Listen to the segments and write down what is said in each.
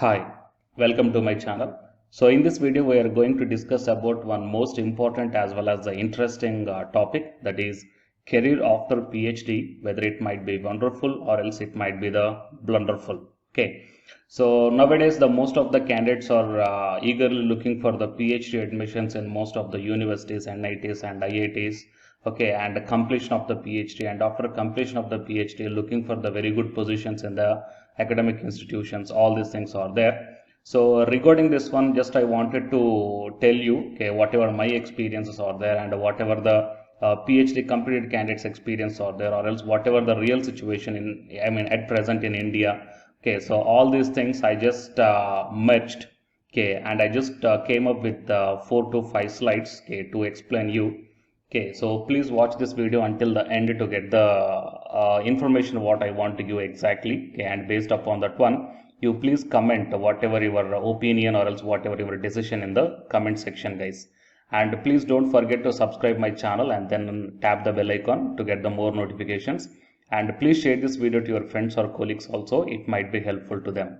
Hi, welcome to my channel. So in this video we are going to discuss about one most important as well as the interesting topic, that is career after PhD, whether it might be wonderful or else it might be the blunderful. Okay. So nowadays the most of the candidates are eagerly looking for the PhD admissions in most of the universities, NITs and IITs. Okay, and the completion of the PhD, and after completion of the PhD looking for the very good positions in the academic institutions. All these things are there. So regarding this one, just I wanted to tell you, okay, whatever my experiences are there and whatever the PhD completed candidates experience are there, or else whatever the real situation at present in India. Okay, so all these things I just merged, okay, and I just came up with 4 to 5 slides, okay, to explain you. Okay, so please watch this video until the end to get the information what I want to give exactly. Okay, and based upon that one, you please comment whatever your opinion or else whatever your decision in the comment section, guys. And please don't forget to subscribe my channel and then tap the bell icon to get the more notifications. And please share this video to your friends or colleagues also. It might be helpful to them.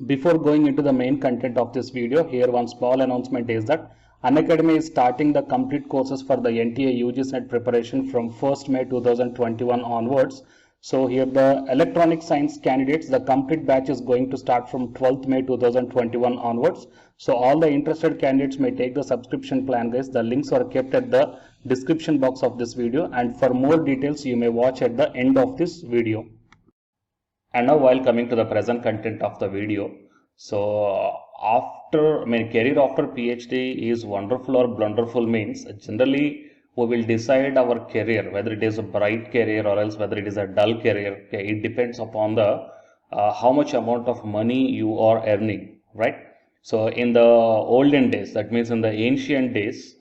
Before going into the main content of this video, here one small announcement is that Unacademy is starting the complete courses for the NTA UG NET preparation from 1st May 2021 onwards. So here the electronic science candidates, the complete batch is going to start from 12th May 2021 onwards. So all the interested candidates may take the subscription plan, guys. The links are kept at the description box of this video, and for more details you may watch at the end of this video. And now while coming to the present content of the video, so career after PhD is wonderful or blunderful means generally we will decide our career, whether it is a bright career or else whether it is a dull career. Okay, it depends upon the how much amount of money you are earning, right? So in the olden days, that means in the ancient days,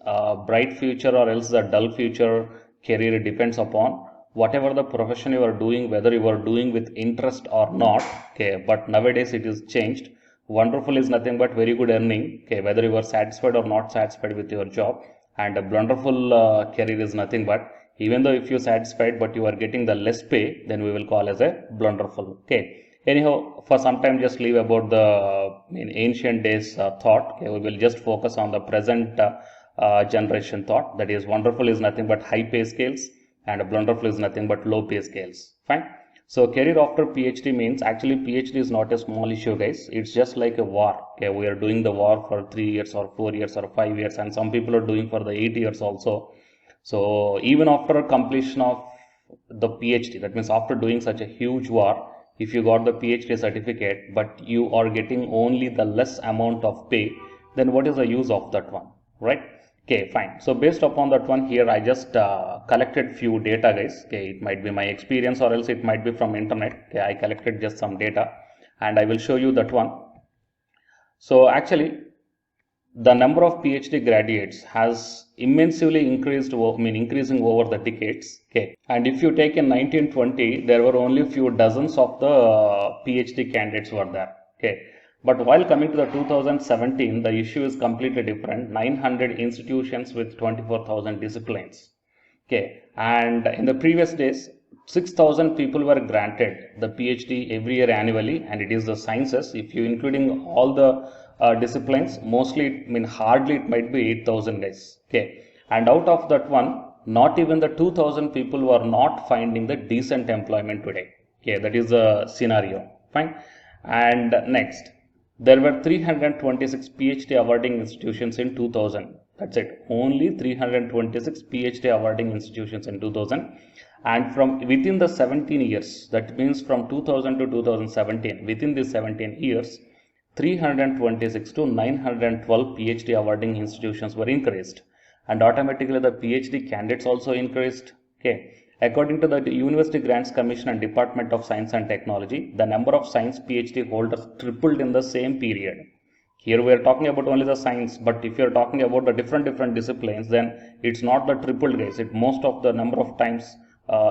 bright future or else the dull future career depends upon whatever the profession you are doing, whether you are doing with interest or not. Okay, but nowadays it is changed. Wonderful is nothing but very good earning. Okay, whether you are satisfied or not satisfied with your job, and a blunderful career is nothing but even though if you are satisfied but you are getting the less pay, then we will call as a blunderful. Okay. Anyhow, for some time just leave about the in ancient days thought. Okay, we will just focus on the present generation thought. That is, wonderful is nothing but high pay scales and blunderful is nothing but low pay scales. Fine. So career after PhD means actually PhD is not a small issue, guys. It's just like a war. Okay, we are doing the war for 3 years or 4 years or 5 years, and some people are doing for the 8 years also. So even after completion of the PhD, that means after doing such a huge war, if you got the PhD certificate but you are getting only the less amount of pay, then what is the use of that one, right? Okay, fine. So based upon that one, here I just collected few data, guys. Okay, it might be my experience or else it might be from internet. Okay, I collected just some data and I will show you that one. So actually the number of PhD graduates has immensely increased, increasing over the decades. Okay, and if you take in 1920, there were only few dozens of the PhD candidates were there. Okay, but while coming to the 2017, the issue is completely different. 900 institutions with 24,000 disciplines. Okay, and in the previous days, 6,000 people were granted the PhD every year annually, and it is the sciences. If you including all the disciplines, mostly, hardly it might be 8,000 guys. Okay, and out of that one, not even the 2,000 people were not finding the decent employment today. Okay, that is the scenario. Fine, and next, there were 326 PhD awarding institutions in 2000. That's it. Only 326 PhD awarding institutions in 2000. And from within the 17 years, that means from 2000 to 2017, within these 17 years, 326 to 912 PhD awarding institutions were increased. And automatically the PhD candidates also increased. Okay. According to the University Grants Commission and Department of Science and Technology, the number of science PhD holders tripled in the same period. Here we are talking about only the science, but if you are talking about the different disciplines, then it's not the tripled, guys. It most of the number of times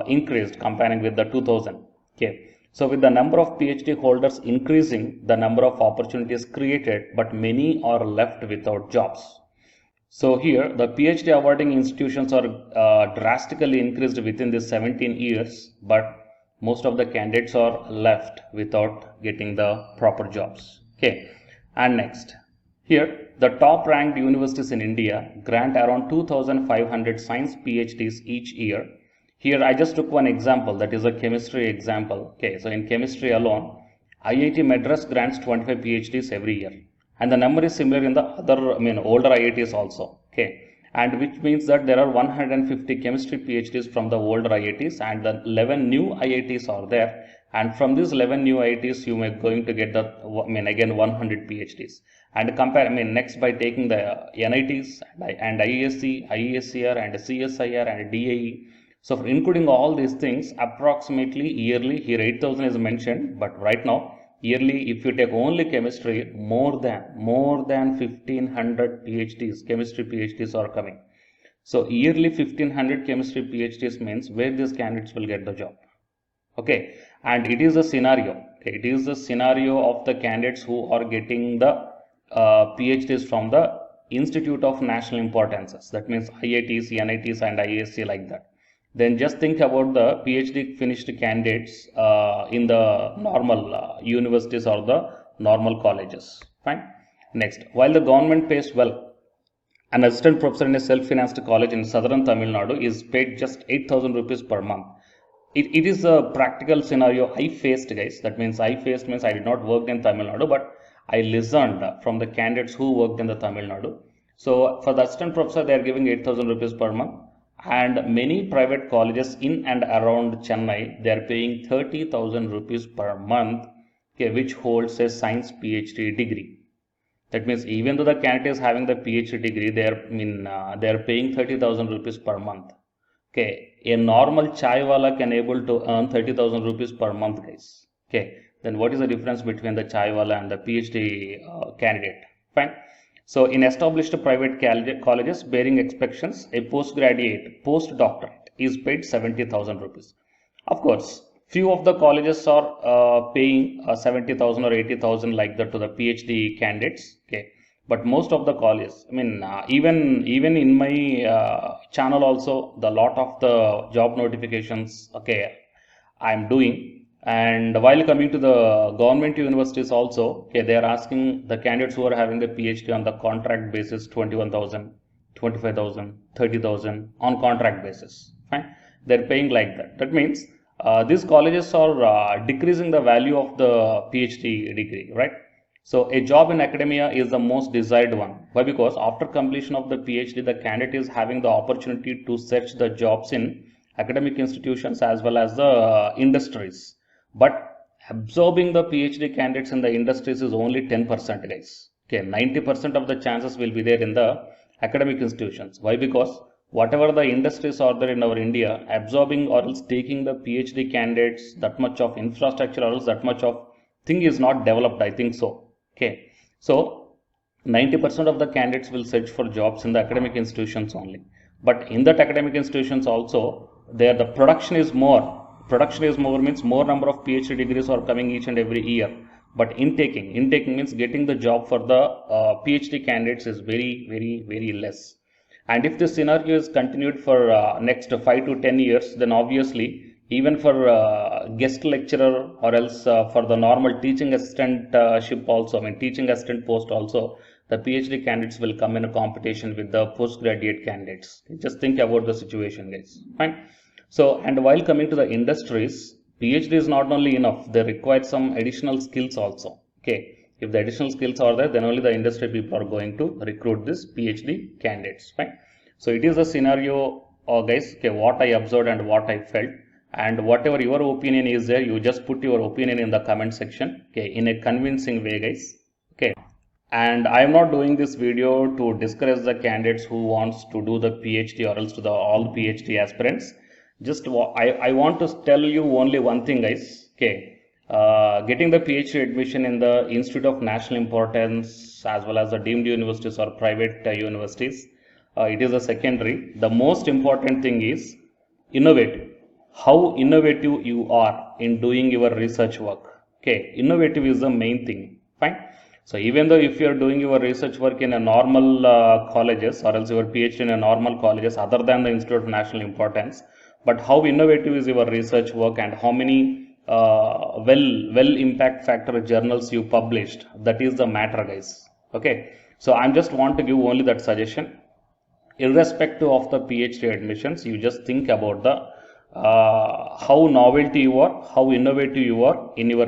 increased comparing with the 2000. Okay. So with the number of PhD holders increasing, the number of opportunities created, but many are left without jobs. So here the PhD awarding institutions are drastically increased within these 17 years, but most of the candidates are left without getting the proper jobs. Okay, and next, here the top ranked universities in India grant around 2,500 science PhDs each year. Here I just took one example, that is a chemistry example. Okay, so in chemistry alone, IIT Madras grants 25 PhDs every year, and the number is similar in the other, older IITs also. Okay, and which means that there are 150 chemistry PhDs from the older IITs, and the 11 new IITs are there. And from these 11 new IITs, you may going to get the, again 100 PhDs. And compare, next by taking the NITs and ISC, IESCR and CSIR and DAE. So for including all these things, approximately yearly, here 8,000 is mentioned, but right now, yearly, if you take only chemistry, more than 1,500 PhDs, chemistry PhDs are coming. So yearly 1,500 chemistry PhDs means where these candidates will get the job. Okay, and it is a scenario. Okay, it is a scenario of the candidates who are getting the PhDs from the Institute of National Importances. That means IITs, NITs, and ISC like that. Then just think about the PhD finished candidates in the normal universities or the normal colleges. Fine. Next, while the government pays well, an assistant professor in a self-financed college in southern Tamil Nadu is paid just 8,000 rupees per month. It is a practical scenario I faced, guys. That means I faced means I did not work in Tamil Nadu, but I listened from the candidates who worked in the Tamil Nadu. So for the assistant professor, they are giving 8,000 rupees per month. And many private colleges in and around Chennai, they are paying 30,000 rupees per month, okay, which holds a science PhD degree. That means even though the candidate is having the PhD degree, they are paying 30,000 rupees per month. Okay, a normal chai wala can able to earn 30,000 rupees per month, guys. Okay, then what is the difference between the chai wala and the PhD candidate? Fine. So in established private colleges bearing expectations, a postdoctorate is paid 70,000 rupees. Of course, few of the colleges are paying 70,000 or 80,000 like that to the PhD candidates. Okay, but most of the colleges, even in my channel also, the lot of the job notifications, okay, I'm doing. And while coming to the government universities also, okay, they are asking the candidates who are having the PhD on the contract basis 21,000, 25,000, 30,000 on contract basis. Fine, they're paying like that. That means these colleges are decreasing the value of the PhD degree, right? So a job in academia is the most desired one. Why? Because after completion of the PhD, the candidate is having the opportunity to search the jobs in academic institutions as well as the industries. But absorbing the PhD candidates in the industries is only 10%, guys. Okay, 90% of the chances will be there in the academic institutions. Why? Because whatever the industries are there in our India, absorbing or else taking the PhD candidates, that much of infrastructure or else that much of thing is not developed, I think so. Okay, so 90% of the candidates will search for jobs in the academic institutions only. But in that academic institutions also, there the production is more. Production is more means more number of PhD degrees are coming each and every year. But intaking means getting the job for the PhD candidates is very less. And if this scenario is continued for next 5 to 10 years, then obviously even for guest lecturer or else for the normal teaching assistantship also, teaching assistant post also, the PhD candidates will come in a competition with the postgraduate candidates. Just think about the situation, guys. Fine. So, and while coming to the industries, PhD is not only enough, they require some additional skills also. Okay, if the additional skills are there, then only the industry people are going to recruit this PhD candidates. Right? So, it is a scenario, guys, okay, what I observed and what I felt. And whatever your opinion is there, you just put your opinion in the comment section, okay, in a convincing way, guys. Okay. And I am not doing this video to discourage the candidates who wants to do the PhD or else to the all PhD aspirants. Just I want to tell you only one thing, guys. Okay, getting the PhD admission in the Institute of National Importance as well as the deemed universities or private universities, it is a secondary. The most important thing is innovative. How innovative you are in doing your research work. Okay, innovative is the main thing. Fine. So even though if you are doing your research work in a normal colleges or else your PhD in a normal colleges other than the Institute of National Importance, but how innovative is your research work and how many well impact factor journals you published. That is the matter, guys. Okay, so I'm just want to give only that suggestion. Irrespective of the PhD admissions, you just think about the how novelty you are, how innovative you are in your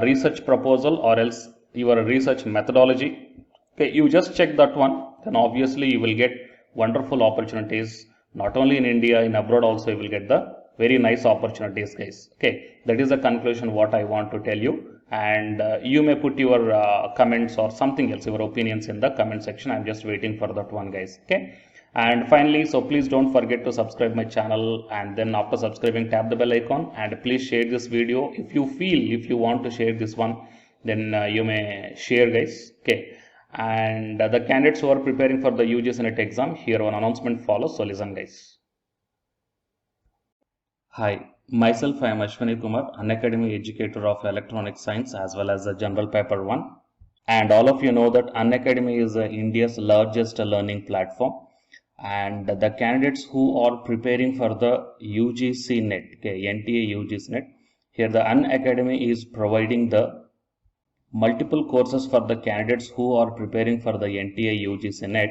research proposal or else your research methodology. Okay, you just check that one, then obviously you will get wonderful opportunities, not only in India, in abroad also you will get the very nice opportunities, guys. Okay, that is the conclusion what I want to tell you. And you may put your comments or something else, your opinions in the comment section. I'm just waiting for that one, guys. Okay, and finally, so please don't forget to subscribe my channel, and then after subscribing tap the bell icon, and please share this video. If you feel, if you want to share this one, then you may share, guys. Okay, and the candidates who are preparing for the UGC NET exam, here one announcement follows, so listen, guys. Hi, myself I am Ashwani Kumar, Unacademy educator of electronic science as well as the general paper 1. And all of you know that Unacademy is India's largest learning platform, and the candidates who are preparing for the UGC NET, okay, NTA UGC NET, here the Unacademy is providing the multiple courses for the candidates who are preparing for the NTA UGC NET.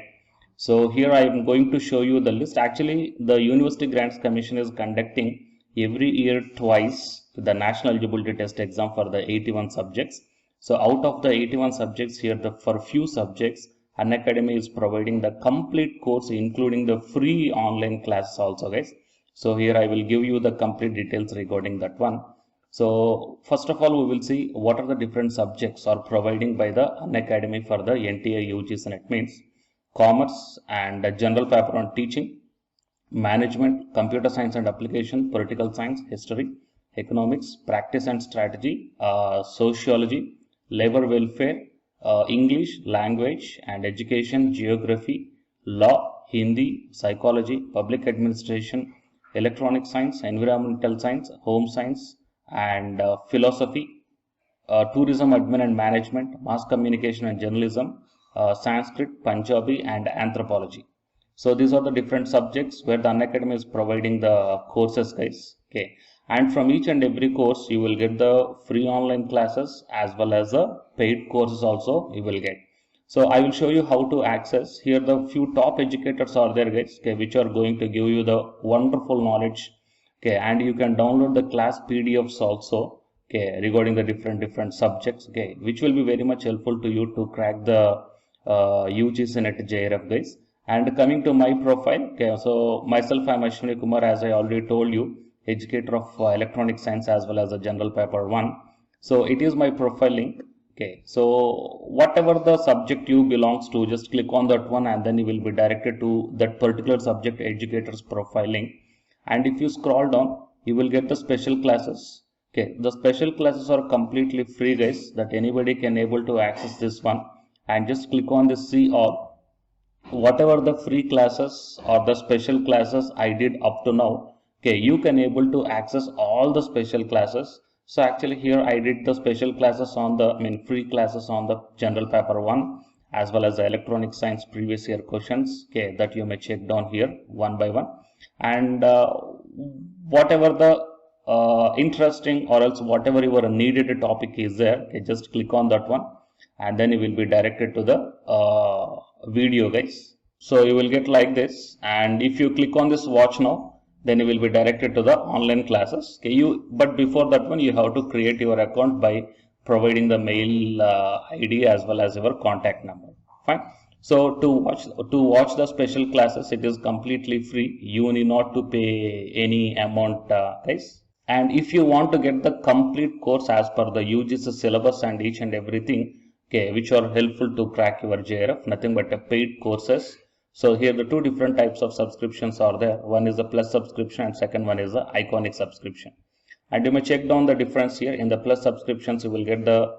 So here I am going to show you the list. Actually, the University Grants Commission is conducting every year twice the National Eligibility Test exam for the 81 subjects. So out of the 81 subjects here, for few subjects, Unacademy is providing the complete course, including the free online classes also, guys. So here I will give you the complete details regarding that one. So first of all, we will see what are the different subjects are providing by the Unacademy for the NTA UGC NET. Means commerce and general paper on teaching, management, computer science and application, political science, history, economics, practice and strategy, sociology, labor welfare, English, language and education, geography, law, Hindi, psychology, public administration, electronic science, environmental science, home science and philosophy, tourism, admin and management, mass communication and journalism, Sanskrit, Punjabi and anthropology. So these are the different subjects where the Unacademy is providing the courses, guys. Okay, and from each and every course you will get the free online classes as well as the paid courses also you will get. So I will show you how to access. Here the few top educators are there, guys, okay, which are going to give you the wonderful knowledge. Okay, and you can download the class PDFs also, okay, regarding the different subjects, okay, which will be very much helpful to you to crack the UGC NET JRF, guys. And coming to my profile, okay, so myself I am Ashwani Kumar, as I already told you, educator of electronic science as well as a general paper 1. So it is my profile link. Okay, so whatever the subject you belongs to, just click on that one and then you will be directed to that particular subject educator's profile link. And if you scroll down, you will get the special classes. Okay, the special classes are completely free, guys, that anybody can able to access this one. And just click on the see all. Whatever the free classes or the special classes I did up to now, okay, you can able to access all the special classes. So actually here I did the special classes on the, free classes on the general paper 1 as well as the electronic science previous year questions, okay, that you may check down here one by one. And whatever the interesting or else whatever your needed topic is there, okay, just click on that one and then you will be directed to the video, guys. So you will get like this, and if you click on this watch now, then you will be directed to the online classes. Okay, but before that one you have to create your account by providing the mail ID as well as your contact number. Fine. So to watch the special classes, it is completely free. You need not to pay any amount, guys. And if you want to get the complete course as per the UGC syllabus and each and everything, okay, which are helpful to crack your JRF, nothing but a paid courses. So here the two different types of subscriptions are there. One is the plus subscription and second one is the iconic subscription. And you may check down the difference here. In the plus subscriptions, you will get the,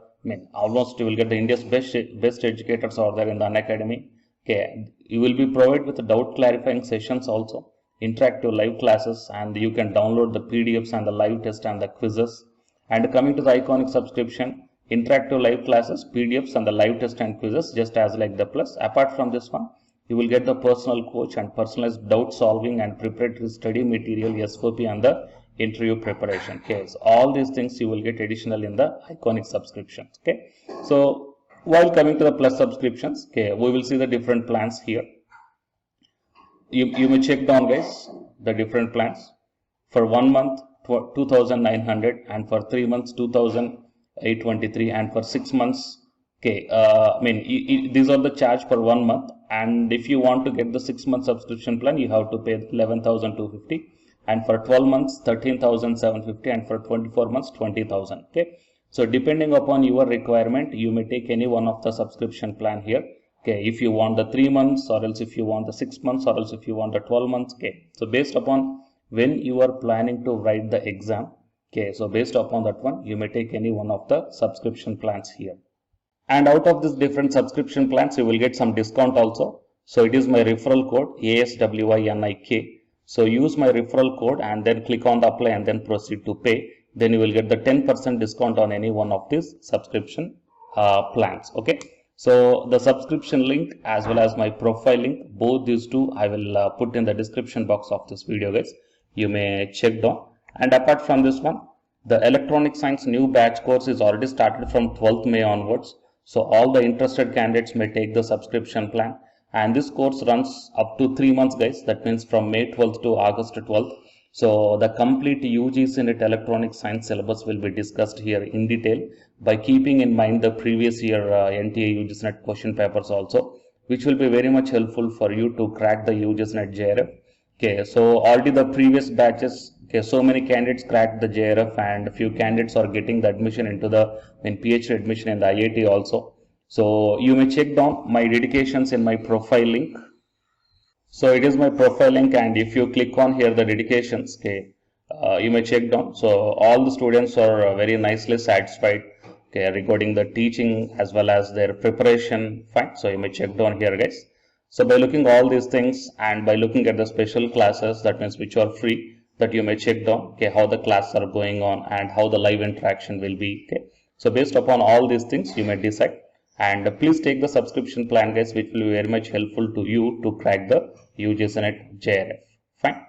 almost you will get the India's best educators are there in the Unacademy. Okay, you will be provided with doubt clarifying sessions also, interactive live classes, and you can download the PDFs and the live test and the quizzes. And coming to the iconic subscription, interactive live classes, PDFs and the live test and quizzes, just as like the plus. Apart from this one, you will get the personal coach and personalized doubt solving and preparatory study material, SOP and the interview preparation. Okay, so all these things you will get additional in the Iconic subscriptions. Okay, so while coming to the Plus subscriptions, okay, we will see the different plans here. You may check down, guys, the different plans. For 1 month 2,900, and for 3 months 2,823, and for 6 months, okay, these are the charge for 1 month, and if you want to get the 6-month subscription plan, you have to pay 11,250, and for 12 months 13,750, and for 24 months 20,000. Okay, so depending upon your requirement, you may take any one of the subscription plan here. Okay, if you want the 3 months, or else if you want the 6 months, or else if you want the 12 months. Okay, so based upon when you are planning to write the exam, okay, so based upon that one, you may take any one of the subscription plans here. And out of these different subscription plans, you will get some discount also. So it is my referral code ASWINIK. So use my referral code and then click on the apply and then proceed to pay. Then you will get the 10% discount on any one of these subscription plans. Okay, so the subscription link as well as my profile link, both these two I will put in the description box of this video, guys. You may check down. And apart from this one, the electronic science new batch course is already started from 12th May onwards. So all the interested candidates may take the subscription plan, and this course runs up to 3 months, guys. That means from May 12th to August 12th. So the complete UGC NET electronic science syllabus will be discussed here in detail, by keeping in mind the previous year NTA UGC NET question papers also, which will be very much helpful for you to crack the UGC NET JRF. Okay, so already the previous batches, okay, so many candidates cracked the JRF, and a few candidates are getting the admission into the PhD admission in the IIT also. So you may check down my dedications in my profile link. So it is my profile link, and if you click on here the dedications, okay, you may check down. So all the students are very nicely satisfied, okay, regarding the teaching as well as their preparation. Fine. So you may check down here, guys. So by looking all these things, and by looking at the special classes, that means which are free, that you may check down, okay, how the classes are going on and how the live interaction will be. Okay, so based upon all these things, you may decide. And please take the subscription plan, guys, which will be very much helpful to you to crack the UGC NET JRF. Fine.